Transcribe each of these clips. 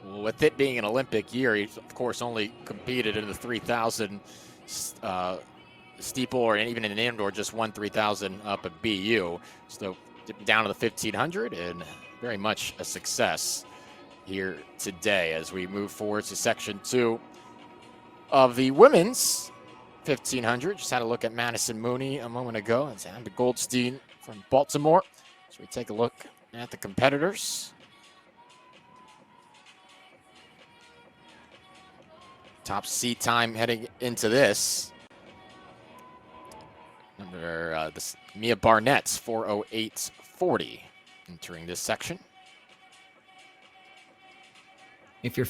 with it being an Olympic year, he's of course only competed in the 3,000 steeple, or even in an indoor, just won 3,000 up at BU. So down to the 1,500, and very much a success here today as we move forward to section 2 of the women's 1,500. Just had a look at Madison Mooney a moment ago. It's Abbe Goldstein from Baltimore. So we take a look at the competitors. Top seed time heading into this. Number this Mia Barnett's 4:08.40 entering this section. If you're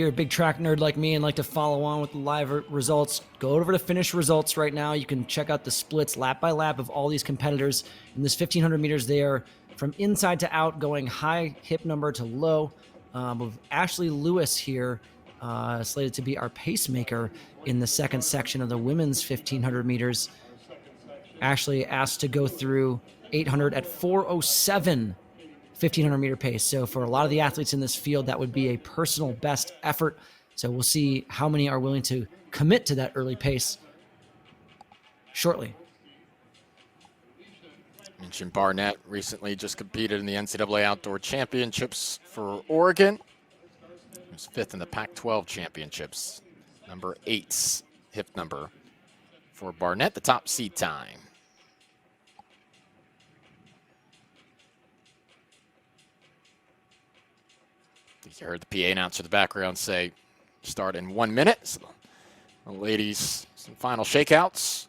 a big track nerd like me and like to follow on with the live results, go over to finish results right now. You can check out the splits lap by lap of all these competitors. In this 1,500 meters, they are from inside to out, going high hip number to low. With Ashley Lewis here, slated to be our pacemaker in the second section of the women's 1,500 meters. Ashley asked to go through 800 at 4:07, 1,500 meter pace. So for a lot of the athletes in this field, that would be a personal best effort. So we'll see how many are willing to commit to that early pace shortly. Mentioned Barnett recently just competed in the NCAA Outdoor Championships for Oregon. He was 5th in the Pac-12 Championships. Number 8's hip number for Barnett, the top seed time. You heard the PA announcer in the background say start in 1 minute. So the ladies, some final shakeouts.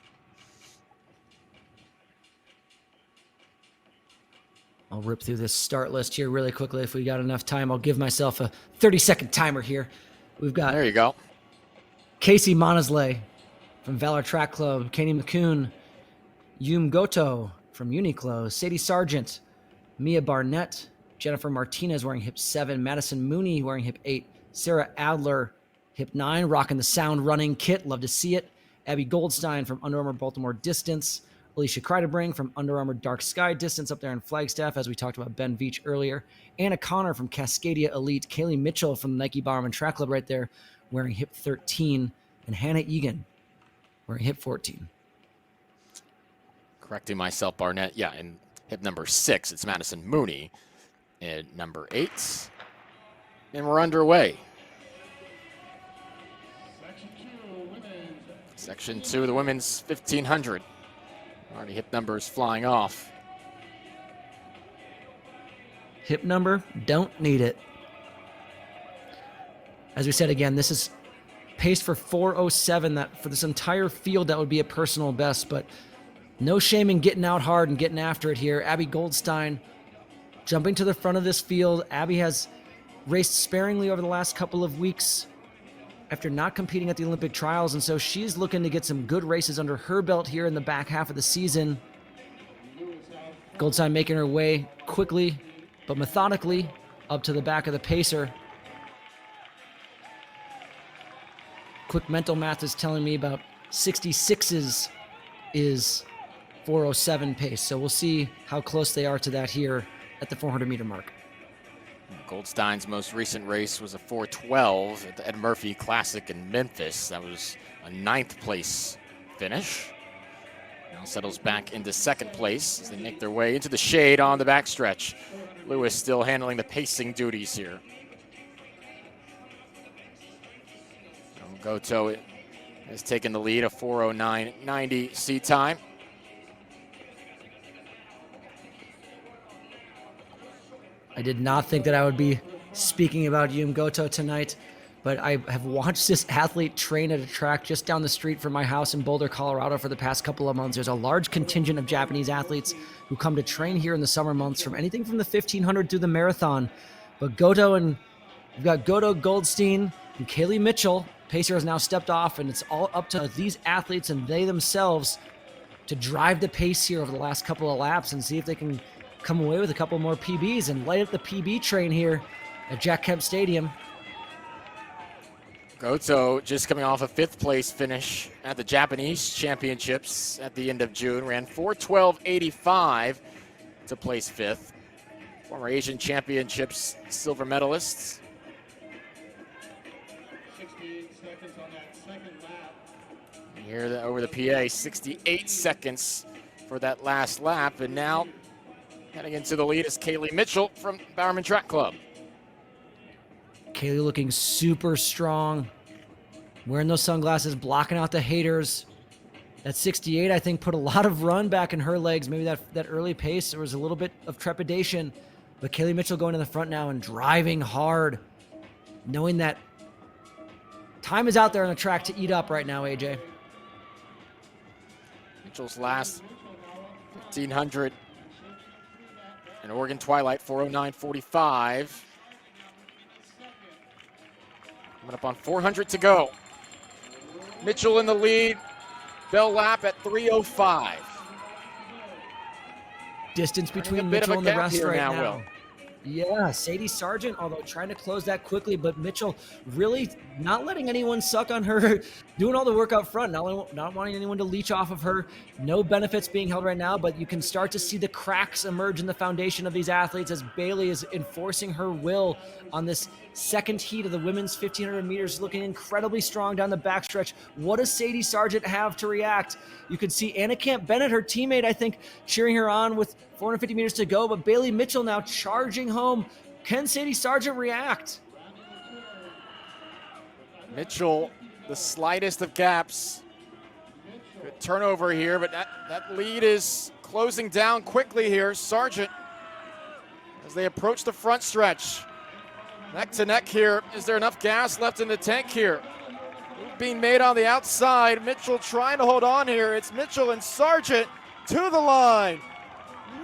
I'll rip through this start list here really quickly. If we got enough time, I'll give myself a 30-second timer here. We've got there you go. Casey Monoszlay from Valor Track Club, Katie McCune, Yume Goto from Uniqlo, Sadie Sargent, Mia Barnett, Jennifer Martinez wearing hip 7, Madison Mooney wearing hip 8, Sarah Adler hip 9, rocking the sound running kit, love to see it. Abbe Goldstein from Under Armour Baltimore Distance, Alycia Cridebring from Under Armour Dark Sky Distance up there in Flagstaff, as we talked about Ben Veach earlier. Anna Connor from Cascadia Elite, Kaylee Mitchell from Nike Bowerman Track Club right there wearing hip 13, and Hannah Eagon wearing hip 14. Correcting myself, Barnett. Yeah, and hip number 6, it's Madison Mooney. And number 8. And we're underway. Section 2 of the women's 1,500. Already hip numbers flying off. Hip number, don't need it. As we said again, this is paced for 4:07. That for this entire field, that would be a personal best, but no shame in getting out hard and getting after it here. Abbe Goldstein jumping to the front of this field. Abbe has raced sparingly over the last couple of weeks after not competing at the Olympic trials, and so she's looking to get some good races under her belt here in the back half of the season. Goldstein making her way quickly but methodically up to the back of the pacer. Quick mental math is telling me about 66s is 4:07 pace, so we'll see how close they are to that here at the 400-meter mark. Goldstein's most recent race was a 4:12 at the Ed Murphy Classic in Memphis. That was a 9th place finish. Now settles back into 2nd place as they make their way into the shade on the backstretch. Lewis still handling the pacing duties here. Goto has taken the lead, a 4:09.90 seed time. I did not think that I would be speaking about Yume Goto tonight, but I have watched this athlete train at a track just down the street from my house in Boulder, Colorado for the past couple of months. There's a large contingent of Japanese athletes who come to train here in the summer months, from anything from the 1,500 through the marathon. But we've got Goto, Goldstein, and Kaylee Mitchell. Pacer has now stepped off, and it's all up to these athletes and they themselves to drive the pace here over the last couple of laps and see if they can come away with a couple more PBs and light up the PB train here at Jack Kemp Stadium. Goto just coming off a 5th place finish at the Japanese Championships at the end of June. Ran 4:12.85 to place 5th. Former Asian Championships silver medalists. Here over the PA, 68 seconds for that last lap. And now heading into the lead is Kaylee Mitchell from Bowerman Track Club. Kaylee looking super strong, wearing those sunglasses, blocking out the haters. That 68, I think, put a lot of run back in her legs. Maybe that early pace, there was a little bit of trepidation. But Kaylee Mitchell going to the front now and driving hard, knowing that time is out there on the track to eat up right now, AJ. Mitchell's last 1500 in Oregon Twilight, 4:09:45. Coming up on 400 to go. Mitchell in the lead. Bell lap at 3:05. Distance between Mitchell and the rest right now. Will. Yeah, Sadie Sargent, although trying to close that quickly, but Mitchell really not letting anyone suck on her, doing all the work out front, not wanting anyone to leech off of her. No benefits being held right now, but you can start to see the cracks emerge in the foundation of these athletes as Bailey is enforcing her will on this second heat of the women's 1,500 meters, looking incredibly strong down the backstretch. What does Sadie Sargent have to react? You could see Anna Camp Bennett, her teammate, I think, cheering her on with 450 meters to go, but Bailey Mitchell now charging home. Can Sadie Sargent react? Mitchell, the slightest of gaps. Good turnover here, but that lead is closing down quickly here. Sargent, as they approach the front stretch. Neck to neck here. Is there enough gas left in the tank here? Move being made on the outside. Mitchell trying to hold on here. It's Mitchell and Sargent to the line.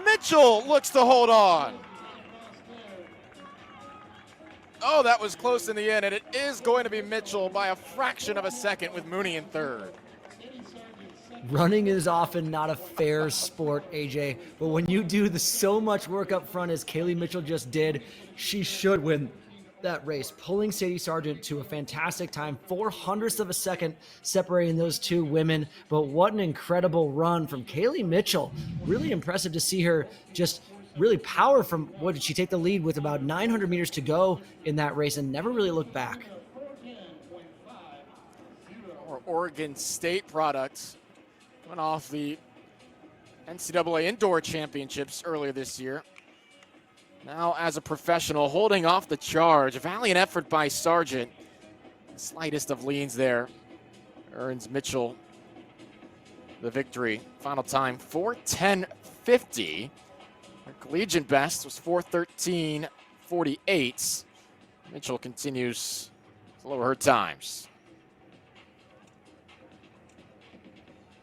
Mitchell looks to hold on. Oh, that was close in the end, and it is going to be Mitchell by a fraction of a second with Mooney in third. Running is often not a fair sport, AJ, but when you do so much work up front as Kaylee Mitchell just did, she should win that race, pulling Sadie Sargent to a fantastic time, 0.04 of a second separating those two women. But what an incredible run from Kaylee Mitchell. Really impressive to see her just really power from, what did she take the lead with about 900 meters to go in that race and never really look back. Or Oregon State products coming off the NCAA Indoor Championships earlier this year. Now as a professional, holding off the charge. A valiant effort by Sargent. The slightest of leans there earns Mitchell the victory. Final time, 4:10:50. Her collegiate best was 4:13:48. Mitchell continues to lower her times.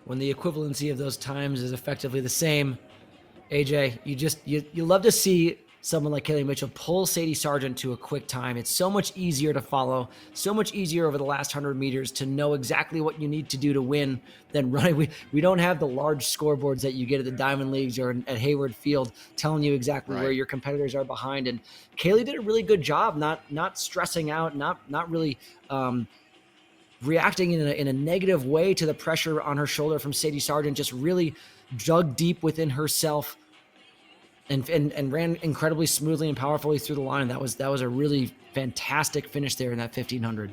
When the equivalency of those times is effectively the same, AJ, you love to see someone like Kaylee Mitchell pull Sadie Sargent to a quick time. It's so much easier to follow, so much easier over the last 100 meters to know exactly what you need to do to win than running. We don't have the large scoreboards that you get at the Diamond Leagues or at Hayward Field telling you exactly where your competitors are behind. And Kaylee did a really good job not stressing out, not really reacting in a negative way to the pressure on her shoulder from Sadie Sargent, just really dug deep within herself and ran incredibly smoothly and powerfully through the line. That was a really fantastic finish there in that 1,500.